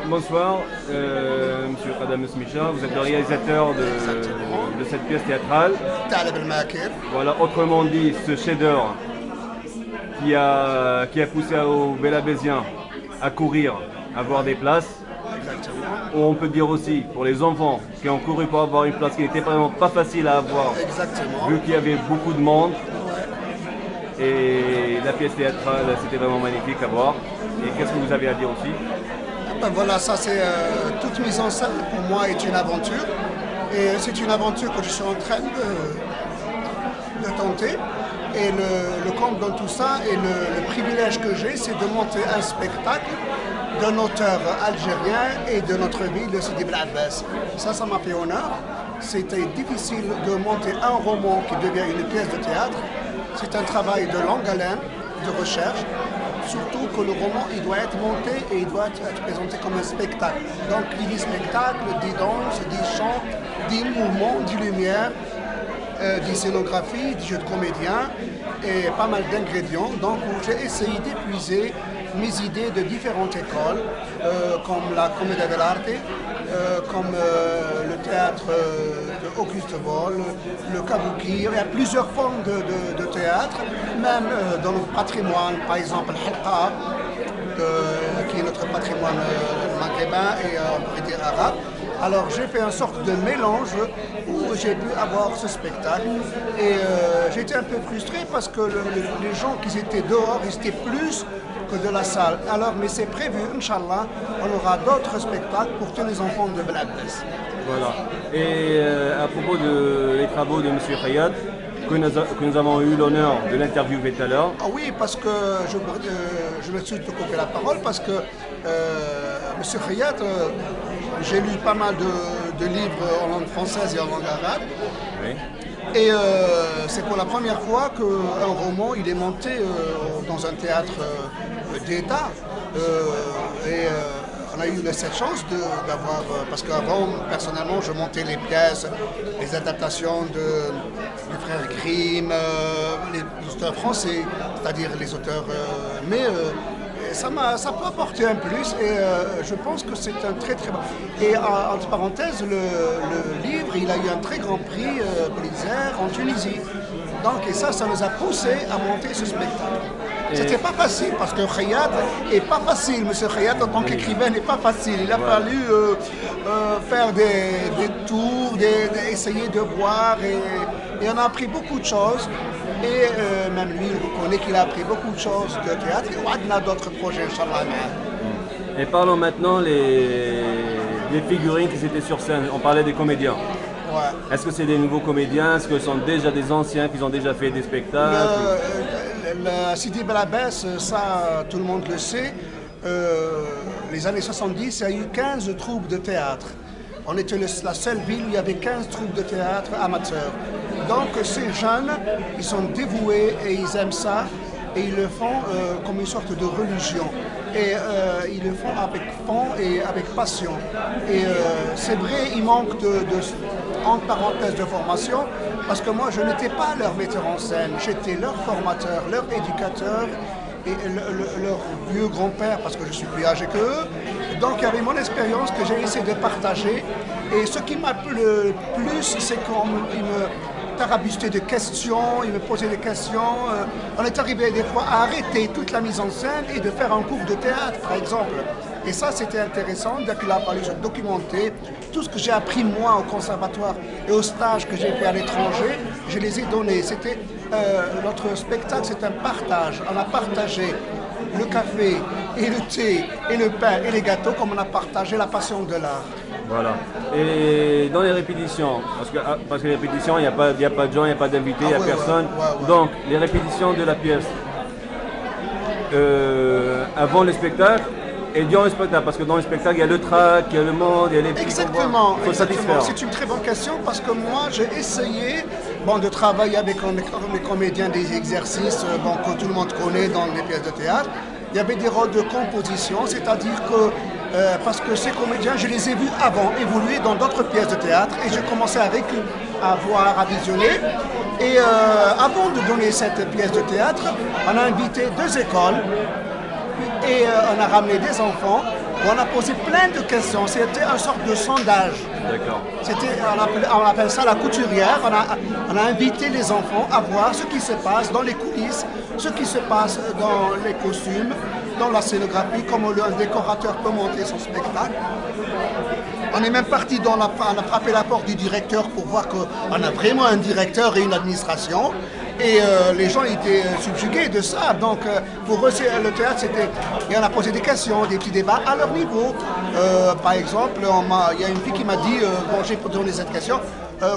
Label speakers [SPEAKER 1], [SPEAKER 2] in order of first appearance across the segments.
[SPEAKER 1] Bonsoir, Monsieur Khadam Smicha, vous êtes le réalisateur de cette pièce théâtrale. Voilà, autrement dit, ce chef-d'œuvre qui a poussé aux Bélabésiens à courir, à avoir des places. Ou on peut dire aussi pour les enfants qui ont couru pour avoir une place qui n'était vraiment pas facile à avoir, vu qu'il y avait beaucoup de monde. Et la pièce théâtrale, c'était vraiment magnifique à voir. Et qu'est-ce que vous avez à dire aussi?
[SPEAKER 2] Ben voilà, ça c'est toute mise en scène pour moi est une aventure. Et c'est une aventure que je suis en train de tenter. Et le compte dans tout ça et le privilège que j'ai, c'est de monter un spectacle d'un auteur algérien et de notre ville, de Sidi Bel Abbas. Ça m'a fait honneur. C'était difficile de monter un roman qui devient une pièce de théâtre. C'est un travail de longue haleine, de recherche. Surtout que le roman, il doit être monté et il doit être présenté comme un spectacle. Donc il dit spectacle, dit danse, dit chant, dit mouvement, dit lumière, dit scénographie, dit jeu de comédien et pas mal d'ingrédients. Donc j'ai essayé d'épuiser mes idées de différentes écoles, comme la Commedia dell'arte, comme le théâtre d'Auguste Boll, le kabuki. Il y a plusieurs formes de théâtre, même dans notre patrimoine, par exemple le halqa, qui est notre patrimoine maghrébin et on pourrait dire arabe. Alors j'ai fait une sorte de mélange où j'ai pu avoir ce spectacle et j'étais un peu frustré parce que les gens qui étaient dehors, ils étaient plus que de la salle. Alors, mais c'est prévu, Inch'Allah, on aura d'autres spectacles pour tous les enfants de Bel Abbas.
[SPEAKER 1] Voilà. Et à propos des travaux de M. Khayat, que nous avons eu l'honneur de l'interviewer tout à l'heure.
[SPEAKER 2] Ah oui, parce que je me suis coupé la parole parce que M. Khayat, j'ai lu pas mal de livres en langue française et en langue arabe.
[SPEAKER 1] Oui.
[SPEAKER 2] Et c'est pour la première fois qu'un roman il est monté dans un théâtre d'État. On a eu cette chance d'avoir, parce qu'avant, personnellement, je montais les pièces, les adaptations du frère Grimm, les auteurs français, c'est-à-dire les auteurs. Ça peut apporter un plus et je pense que c'est un très très bon. Et entre parenthèses, le livre, il a eu un très grand prix Pulitzer en Tunisie. Donc, et ça nous a poussé à monter ce spectacle. C'était pas facile parce que Khayat est pas facile. Monsieur Khayat, en tant qu'écrivain, n'est pas facile. Il a fallu faire des tours, essayer de voir et on a appris beaucoup de choses. Et même lui, il reconnaît qu'il a appris beaucoup de choses de théâtre et on a d'autres projets, Inch'Allah.
[SPEAKER 1] Et parlons maintenant des figurines qui étaient sur scène. On parlait des comédiens. Ouais. Est-ce que c'est des nouveaux comédiens? Est-ce que ce sont déjà des anciens qui ont déjà fait des spectacles?
[SPEAKER 2] Sidi Bel Abbas, ça tout le monde le sait. Les années 70, il y a eu 15 troupes de théâtre. On était la seule ville où il y avait 15 troupes de théâtre amateurs. Donc ces jeunes, ils sont dévoués et ils aiment ça et ils le font comme une sorte de religion. Et ils le font avec fond et avec passion. Et c'est vrai, il manque entre parenthèses de formation, parce que moi je n'étais pas leur metteur en scène, j'étais leur formateur, leur éducateur et leur vieux grand-père, parce que je suis plus âgé qu'eux. Donc il y avait mon expérience que j'ai essayé de partager. Et ce qui m'a plu le plus, c'est qu'on me tarabustait de questions, il me posait des questions. On est arrivé des fois à arrêter toute la mise en scène et de faire un cours de théâtre, par exemple. Et ça, c'était intéressant. Dès qu'il a fallu se documenter, tout ce que j'ai appris moi au conservatoire et au stage que j'ai fait à l'étranger, je les ai donnés. C'était notre spectacle, c'est un partage. On a partagé le café et le thé et le pain et les gâteaux comme on a partagé la passion de l'art.
[SPEAKER 1] Voilà. Et dans les répétitions, parce que les répétitions, il n'y a pas de gens, il n'y a pas d'invités, il n'y a personne. Ouais. Donc, les répétitions de la pièce avant le spectacle et durant le spectacle, parce que dans le spectacle, il y a le trac, il y a le monde, il y a les petits.
[SPEAKER 2] Exactement.
[SPEAKER 1] Il faut satisfaire.
[SPEAKER 2] C'est une très bonne question parce que moi, j'ai essayé de travailler avec mes comédiens des exercices que tout le monde connaît dans les pièces de théâtre. Il y avait des rôles de composition, c'est-à-dire que parce que ces comédiens, je les ai vus avant évoluer dans d'autres pièces de théâtre et j'ai commencé à voir, à visionner. Et avant de donner cette pièce de théâtre, on a invité 2 écoles et on a ramené des enfants où on a posé plein de questions. C'était une sorte de sondage.
[SPEAKER 1] D'accord.
[SPEAKER 2] On appelle ça la couturière. On a invité les enfants à voir ce qui se passe dans les coulisses, ce qui se passe dans les costumes, dans la scénographie, comment un décorateur peut monter son spectacle. On est même parti on a frappé la porte du directeur pour voir qu'on a vraiment un directeur et une administration. Et les gens étaient subjugués de ça. Donc pour eux, le théâtre, c'était... Et on a posé des questions, des petits débats à leur niveau. Par exemple, il y a une fille qui m'a dit, quand j'ai donné cette question,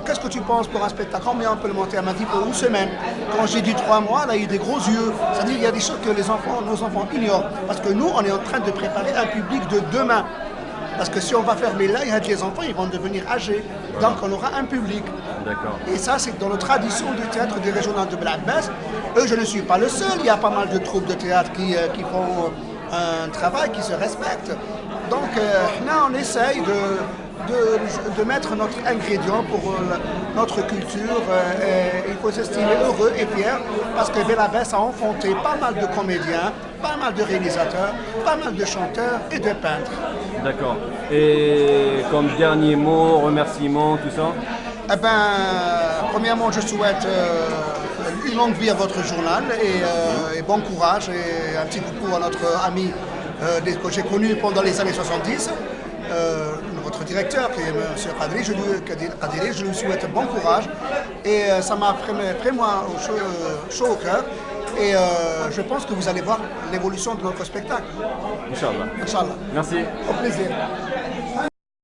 [SPEAKER 2] qu'est-ce que tu penses pour un spectacle? Combien on peut le monter? Elle m'a dit pour une semaine. Quand j'ai dit 3 mois, elle a eu des gros yeux. C'est-à-dire qu'il y a des choses que nos enfants ignorent. Parce que nous, on est en train de préparer un public de demain. Parce que si on va fermer là, les enfants ils vont devenir âgés. Donc on aura un public.
[SPEAKER 1] D'accord.
[SPEAKER 2] Et ça, c'est dans la tradition du théâtre des régionales de Belabès. Je ne suis pas le seul. Il y a pas mal de troupes de théâtre qui font un travail, qui se respectent. Donc là, on essaye de mettre notre ingrédient pour notre culture. Et il faut s'estimer heureux et fier parce que Belabès a enfanté pas mal de comédiens, pas mal de réalisateurs, pas mal de chanteurs et de peintres.
[SPEAKER 1] D'accord. Et comme dernier mot, remerciement, tout ça?
[SPEAKER 2] Eh bien, premièrement, je souhaite une longue vie à votre journal et bon courage et un petit coucou à notre ami que j'ai connu pendant les années 70. Votre directeur, qui est M. Kadri, je lui souhaite bon courage et ça m'a vraiment chaud au cœur et je pense que vous allez voir l'évolution de notre spectacle.
[SPEAKER 1] Inch'Allah.
[SPEAKER 2] Inch'Allah.
[SPEAKER 1] Merci.
[SPEAKER 2] Au plaisir.